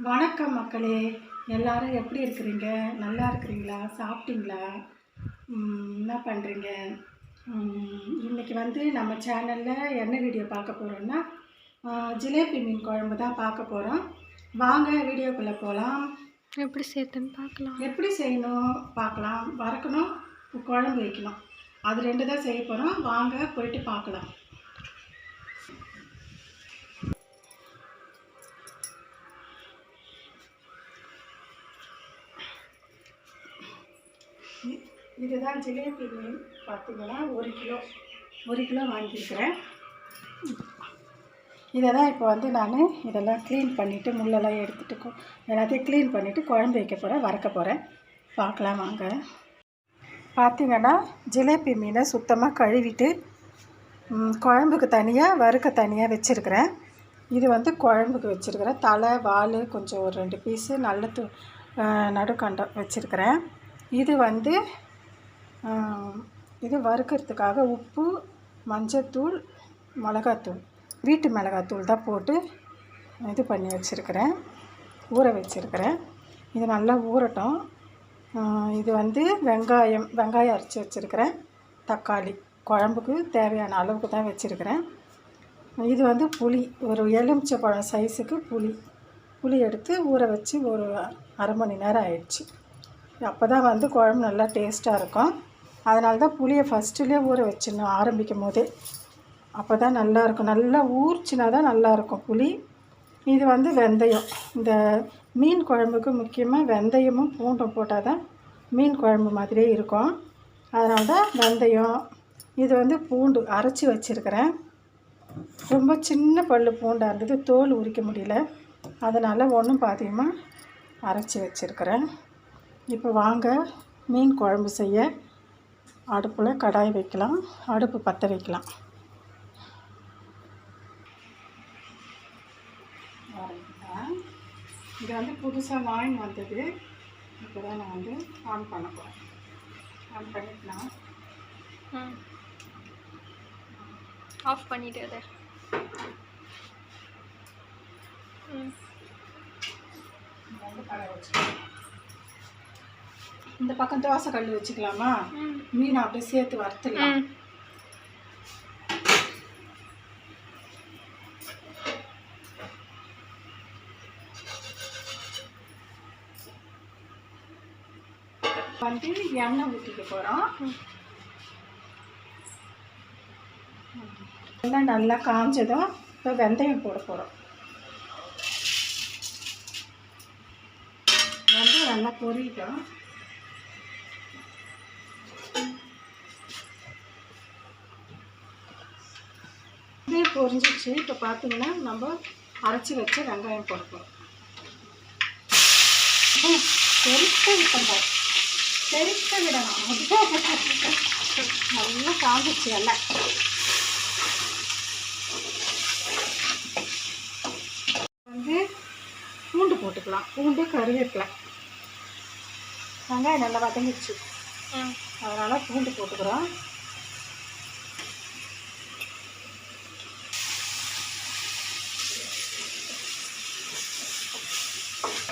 வணக்கம் மக்களே, எல்லாரும் எப்படி இருக்கிறீங்க? நல்லா இருக்கிறீங்களா? சாப்பிட்டீங்களா? என்ன பண்ணுறீங்க? இன்றைக்கி வந்து நம்ம சேனலில் என்ன வீடியோ பார்க்க போகிறோன்னா, ஜிலேபி மீன் குழம்பு தான் பார்க்க போகிறோம். வாங்க வீடியோக்குள்ளே போகலாம். எப்படி சேர்த்துன்னு பார்க்கலாம். எப்படி செய்யணும் பார்க்கலாம். வறுக்கணும், குழம்பு வைக்கணும், அது ரெண்டு தான் செய்ய போகிறோம். வாங்க போயிட்டு பார்க்கலாம். இதுதான் ஜிலேபி மீன். பார்த்திங்கன்னா ஒரு கிலோ வாங்கியிருக்கிறேன். இதை தான் இப்போ வந்து நான் இதெல்லாம் க்ளீன் பண்ணிவிட்டு முள்ளெல்லாம் எடுத்துகிட்டு எல்லாத்தையும் க்ளீன் பண்ணிவிட்டு குழம்பு வைக்க போகிறேன், வறுக்க போகிறேன். பார்க்கலாம் வாங்க. பார்த்திங்கன்னா ஜிலேபி மீனை சுத்தமாக கழுவிட்டு குழம்புக்கு தனியாக வறுக்க தனியாக வச்சுருக்கிறேன். இது வந்து குழம்புக்கு வச்சுருக்கிறேன். தலை வால் கொஞ்சம் ஒரு 2 பீஸு நல்ல நடுக்கண்டம் வச்சுருக்கிறேன். இது வந்து இது வறுக்கிறதுக்காக உப்பு, மஞ்சத்தூள், மிளகாத்தூள், வீட்டு மிளகாத்தூள் தான் போட்டு இது பண்ணி வச்சுருக்கிறேன், ஊற வச்சுருக்கிறேன். இது நல்லா ஊறட்டும். இது வந்து வெங்காயம் அரைச்சி வச்சுருக்கிறேன். தக்காளி குழம்புக்கு தேவையான அளவுக்கு தான் வச்சுருக்கிறேன். இது வந்து புளி, ஒரு எலுமிச்சை பழம் சைஸுக்கு புளி எடுத்து ஊற வச்சு ஒரு அரை மணி நேரம் ஆயிடுச்சு. அப்போ தான் வந்து குழம்பு நல்லா டேஸ்ட்டாக இருக்கும். அதனால தான் புளியை ஃபஸ்ட்டுலேயே ஊற வச்சிடணும் ஆரம்பிக்கும் போதே. அப்போ தான் நல்லாயிருக்கும். நல்லா ஊறிச்சினா தான் நல்லாயிருக்கும் புளி. இது வந்து வெந்தயம். இந்த மீன் குழம்புக்கு முக்கியமாக வெந்தயமும் பூண்டும் போட்டால் தான் மீன் குழம்பு மாதிரியே இருக்கும். அதனால தான் வெந்தயம். இது வந்து பூண்டு அரைச்சி வச்சுருக்கிறேன். ரொம்ப சின்ன பல் பூண்டாக இருந்தது, தோல் உரிக்க முடியல, அதனால் ஒன்றும் பாதியமாக அரைச்சி வச்சுருக்கிறேன். இப்போ வாங்க மீன் குழம்பு செய்ய அடுப்பில் கடாய் வைக்கலாம், அடுப்பு பற்ற வைக்கலாம். இது வந்து புதுசாக வாங்கி வந்தது. இப்போ தான் நான் வந்து ஆன் பண்ண போகிறேன். ஆன் பண்ணிக்கலாம். ஆஃப் பண்ணிவிட்டு அதை வந்து கடை வச்சுக்கலாம். இந்த பக்கம் தோசை கல் வச்சுக்கலாமா? மீன் அப்படியே சேர்த்து வறுத்துக்கலாம். வந்து எண்ணெய் ஊற்றிக்க போகிறோம். எண்ணெய் நல்லா காஞ்சதும் இப்போ வெந்தயம் போட போகிறோம். வெந்தயம் நல்லா பொரியிட்டோம். இதே பொரிஞ்சிச்சு. இப்போ பார்த்தீங்கன்னா நம்ம அரைச்சி வச்ச வெங்காயம் போட போகிறோம். பெருக்க விடணும். நல்லா காஞ்சிச்சு எல்லாம். வந்து பூண்டு போட்டுக்கலாம். பூண்டு கருவேப்பிலை. வெங்காயம் நல்லா வதங்கிடுச்சு, அதனால் பூண்டு போட்டுக்கிறோம்.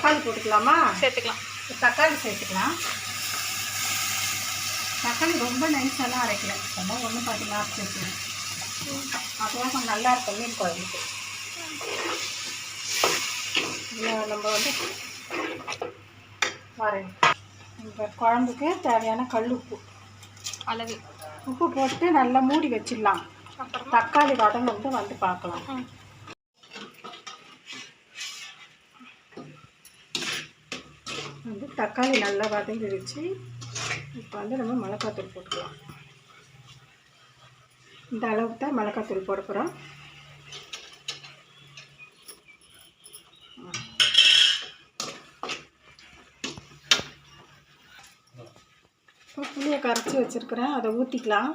தக்காளி போட்டுக்கலாமா? சேர்த்துக்கலாம். தக்காளி சேர்த்துக்கலாம். தக்காளி ரொம்ப நைஸெல்லாம் அரைக்கல, ரொம்ப ஒன்றும் பார்த்தீங்கன்னா அரைச்சி வச்சுக்கலாம். அப்போ தான் கொஞ்சம் நல்லா இருக்கும் மீன் குழம்புக்கு. இதில் நம்ம வந்து வரேன். இந்த குழம்புக்கு தேவையான கல் உப்பு அளவு உப்பு போட்டு நல்லா மூடி வச்சிடலாம். தக்காளி வதங்க வந்து பார்க்கலாம். வந்து தக்காளி நல்லா வதங்கிடுச்சு. இப்போ வந்து நம்ம மிளகாத்தூள் போட்டுக்கலாம். இந்த அளவுக்கு தான் மிளகாத்தூள் போட போகிறோம். இப்போ புளியை கரைச்சி வச்சுருக்கிறேன், அதை ஊற்றிக்கலாம்.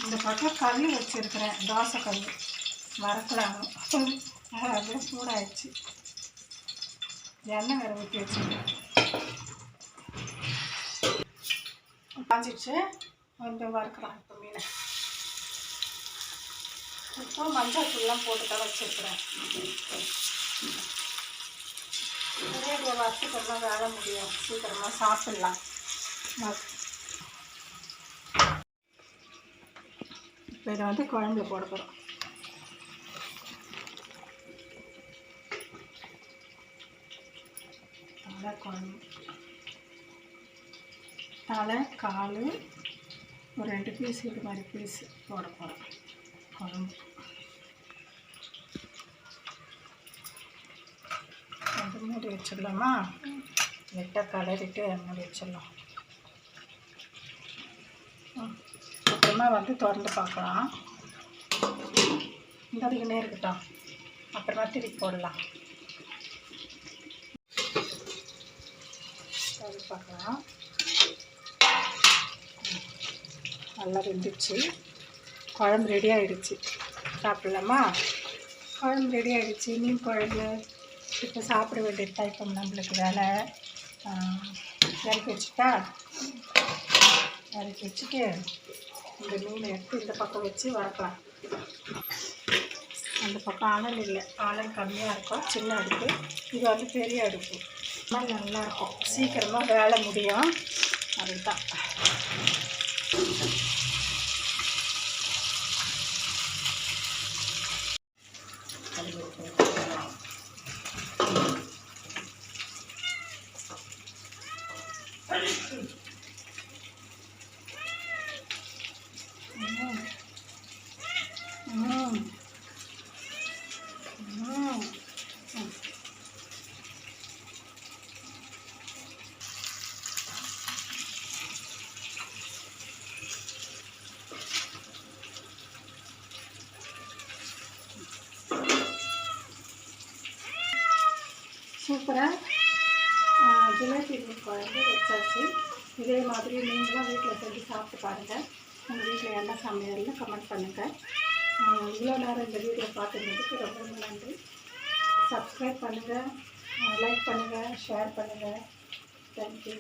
இந்த பக்கம் கல் வச்சுருக்கிறேன், தோசை கல் வறுக்கலாம். அப்படியே சூடாகிடுச்சு. எண்ணெய் வேறு ஊற்றி வச்சுருக்கேன். காஞ்சிடுச்சு. வந்து வறுக்கலாம் இப்போ மீனை. இப்போ மஞ்சள் தூள்லாம் போட்டு தான் வச்சுருக்குறேன். நிறைய வறுத்துக்கெல்லாம் வேலை முடியும், சீக்கிரமாக சாப்பிட்லாம். இப்போ இதை வந்து குழம்புல போட போகிறோம். தலை குழம்பு, தலை கால் ஒரு 2 பீஸ் இது மாதிரி பீஸ் போட போகிறோம் குழம்பு. அது மூடி வச்சிடலாமா? லைட்டாக கலரிட்டு மூடி வச்சிடலாம். அப்புறமா வந்து திறந்து பார்க்கலாம். இந்த அதுக்குன்னே இருக்கட்டும், அப்புறமா திருப்பி போடலாம். திறந்து பார்க்கலாம். நல்லா வெந்துடுச்சு. குழம்பு ரெடி ஆகிடுச்சு. சாப்பிட்லாமா? குழம்பு ரெடி ஆகிடுச்சு. மீன் குழம்பு இப்போ சாப்பிட வேண்டியது தான். இப்போ நம்மளுக்கு வேலை இறக்கி வச்சுட்டா, இறக்கி வச்சுட்டு இந்த மீனை எடுத்து இந்த பக்கம் வச்சு வறுக்கலாம். அந்த பக்கம் ஆனல் இல்லை, ஆனல் கம்மியாக இருக்கும், சின்ன அடுப்பு. இது வந்து பெரிய அடுப்பு. நல்லாயிருக்கும், சீக்கிரமாக வேலை முடியும். அதுதான் சூப்பராக ஜிலேபி மீன் குழம்பு வச்சாச்சு. இதே மாதிரி நீங்களும் வீட்டில் செஞ்சு சாப்பிட்டு பாருங்கள். உங்கள் வீட்டில் என்ன சமையல்னு கமெண்ட் பண்ணுங்கள். இவ்வளோ நேரம் இந்த வீடியோ பார்த்துருந்ததுக்கு ரொம்ப ரொம்ப நன்றி. சப்ஸ்கிரைப் பண்ணுங்கள், லைக் பண்ணுங்கள், ஷேர் பண்ணுங்கள். தேங்க்யூ.